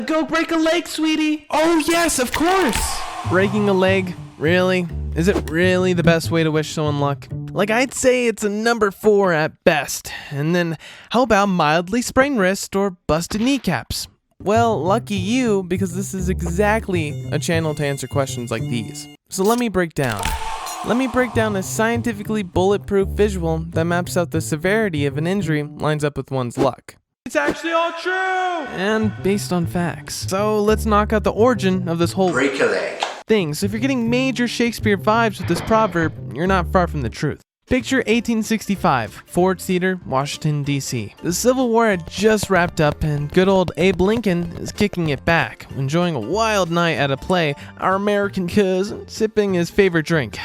Go break a leg, sweetie. Oh yes, of course. Breaking a leg? Really? Is it really the best way to wish someone luck? Like, I'd say it's a number 4 at best. And then how about mildly sprained wrist or busted kneecaps? Well, lucky you, because this is exactly a channel to answer questions like these. So let me break down. Let me break down a scientifically bulletproof visual that maps out the severity of an injury lines up with one's luck. It's actually all true. And based on facts. So let's knock out the origin of this whole break a leg thing. So if you're getting major Shakespeare vibes with this proverb, you're not far from the truth. Picture 1865, Ford Theater, Washington, D.C. The Civil War had just wrapped up and good old Abe Lincoln is kicking it back, enjoying a wild night at a play, our American cousin sipping his favorite drink,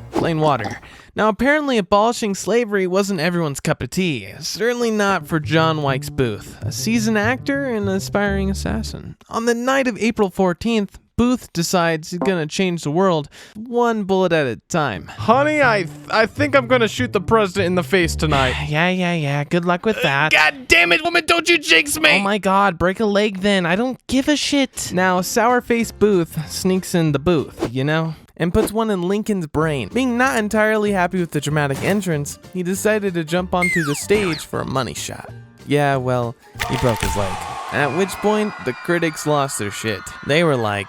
plain water. Now apparently abolishing slavery wasn't everyone's cup of tea, certainly not for John Wilkes Booth, a seasoned actor and an aspiring assassin. On the night of April 14th, Booth decides he's gonna change the world one bullet at a time. Honey, I think I'm gonna shoot the president in the face tonight. Yeah. Good luck with that. God damn it, woman, don't you jinx me! Oh my god, break a leg then. I don't give a shit. Now, sour-faced Booth sneaks in the booth, you know? And puts one in Lincoln's brain. Being not entirely happy with the dramatic entrance, he decided to jump onto the stage for a money shot. Yeah, well, he broke his leg. At which point, the critics lost their shit. They were like,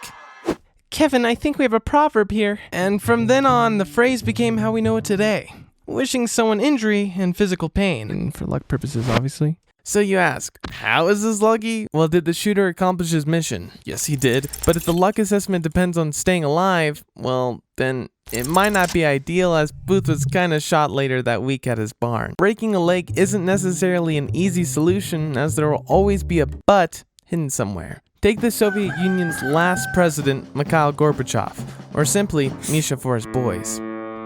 Kevin, I think we have a proverb here. And from then on, the phrase became how we know it today. Wishing someone injury and physical pain. And for luck purposes, obviously. So you ask, how is this lucky? Well, did the shooter accomplish his mission? Yes, he did. But if the luck assessment depends on staying alive, well, then it might not be ideal as Booth was kinda shot later that week at his barn. Breaking a leg isn't necessarily an easy solution as there will always be a but hidden somewhere. Take the Soviet Union's last president, Mikhail Gorbachev, or simply Misha for his boys.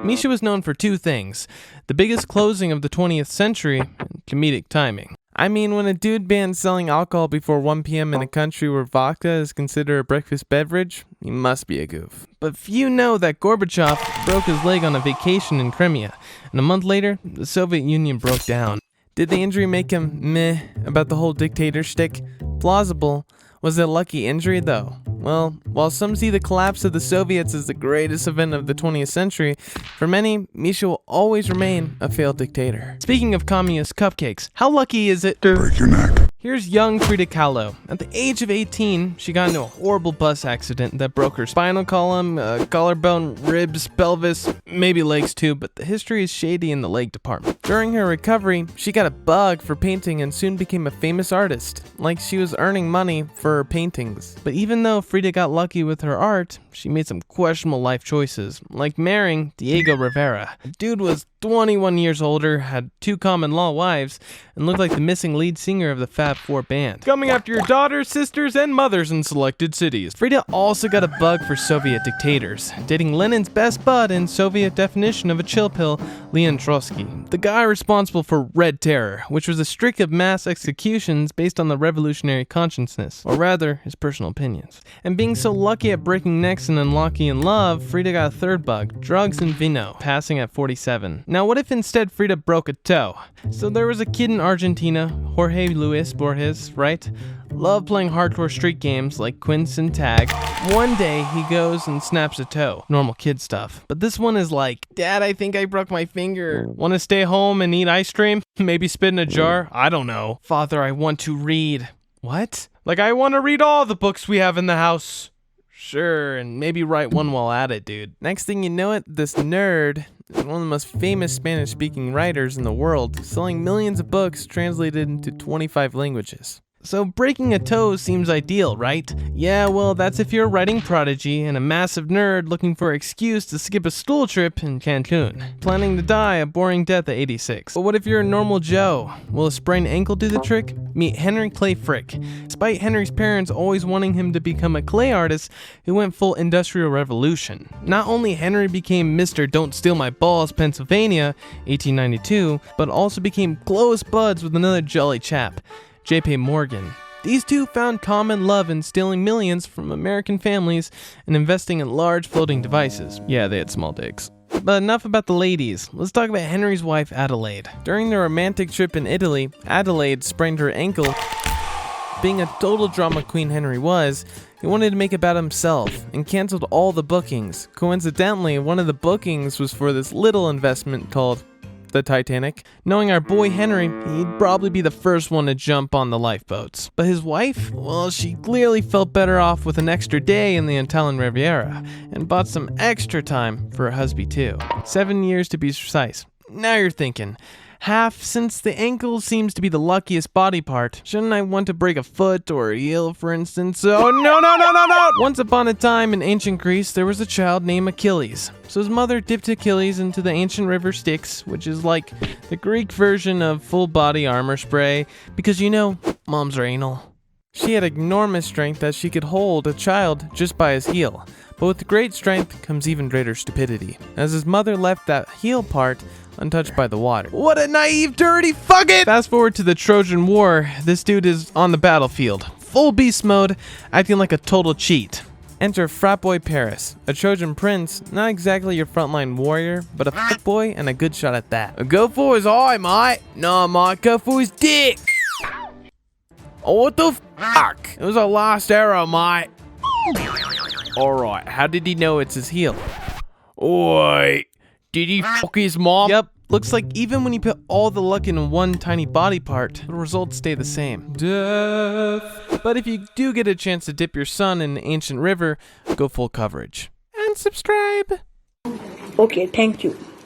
Misha was known for two things, the biggest closing of the 20th century and comedic timing. I mean, when a dude bans selling alcohol before 1 p.m. in a country where vodka is considered a breakfast beverage, he must be a goof. But few know that Gorbachev broke his leg on a vacation in Crimea, and a month later, the Soviet Union broke down. Did the injury make him meh about the whole dictator shtick? Plausible. Was it a lucky injury though? Well, while some see the collapse of the Soviets as the greatest event of the 20th century, for many, Misha will always remain a failed dictator. Speaking of communist cupcakes, how lucky is it to break your neck? Here's young Frida Kahlo. At the age of 18, she got into a horrible bus accident that broke her spinal column, collarbone, ribs, pelvis, maybe legs too, but the history is shady in the leg department. During her recovery, she got a bug for painting and soon became a famous artist, like she was earning money for her paintings. But even though Frida got lucky with her art, she made some questionable life choices, like marrying Diego Rivera. The dude was 21 years older, had 2 common law wives, and looked like the missing lead singer of the Fab Four band. Coming after your daughters, sisters, and mothers in selected cities. Frida also got a bug for Soviet dictators, dating Lenin's best bud and Soviet definition of a chill pill, Leon Trotsky, the guy responsible for Red Terror, which was a streak of mass executions based on the revolutionary consciousness, or rather, his personal opinions. And being so lucky at breaking necks and unlucky in love, Frida got a third bug, drugs and vino, passing at 47. Now what if instead Frida broke a toe? So there was a kid in Argentina, Jorge Luis Borges, right? Loved playing hardcore street games like Quince and Tag. One day he goes and snaps a toe. Normal kid stuff. But this one is like, Dad, I think I broke my finger. Want to stay home and eat ice cream? Maybe spit in a jar? I don't know. Father, I want to read. What? Like I want to read all the books we have in the house. Sure, and maybe write one while at it, dude. Next thing you know it, this nerd is one of the most famous Spanish-speaking writers in the world, selling millions of books translated into 25 languages. So breaking a toe seems ideal, right? Yeah, well, that's if you're a writing prodigy and a massive nerd looking for an excuse to skip a school trip in Cancun, planning to die a boring death at 86. But what if you're a normal Joe? Will a sprained ankle do the trick? Meet Henry Clay Frick. Despite Henry's parents always wanting him to become a clay artist, he went full Industrial Revolution. Not only Henry became Mr. Don't Steal My Balls, Pennsylvania, 1892, but also became close buds with another jolly chap, J.P. Morgan. These two found common love in stealing millions from American families and investing in large floating devices. Yeah, they had small dicks. But enough about the ladies. Let's talk about Henry's wife, Adelaide. During their romantic trip in Italy, Adelaide sprained her ankle Being a total drama queen Henry was, he wanted to make it about himself and canceled all the bookings. Coincidentally, one of the bookings was for this little investment called the Titanic. Knowing our boy Henry, he'd probably be the first one to jump on the lifeboats. But his wife, well, she clearly felt better off with an extra day in the Italian Riviera and bought some extra time for her husband too. 7 years to be precise. Now you're thinking, half, since the ankle seems to be the luckiest body part, shouldn't I want to break a foot or a heel, for instance? Oh, no! Once upon a time in ancient Greece, there was a child named Achilles. So his mother dipped Achilles into the ancient river Styx, which is like the Greek version of full body armor spray, because you know, moms are anal. She had enormous strength that she could hold a child just by his heel. But with great strength comes even greater stupidity, as his mother left that heel part untouched by the water. What a naive, dirty fucking! Fast forward to the Trojan War, this dude is on the battlefield, full beast mode, acting like a total cheat. Enter frat boy Paris, a Trojan prince, not exactly your frontline warrior, but a fuckboy and a good shot at that. Go for his eye, mate. No, mate, go for his dick. Oh, what the fuck? It was our last arrow, mate. Alright, how did he know it's his heel? Wait, did he fuck his mom? Yep, looks like even when you put all the luck in one tiny body part, the results stay the same. Death. But if you do get a chance to dip your son in an ancient river, go full coverage. And subscribe. Okay, thank you.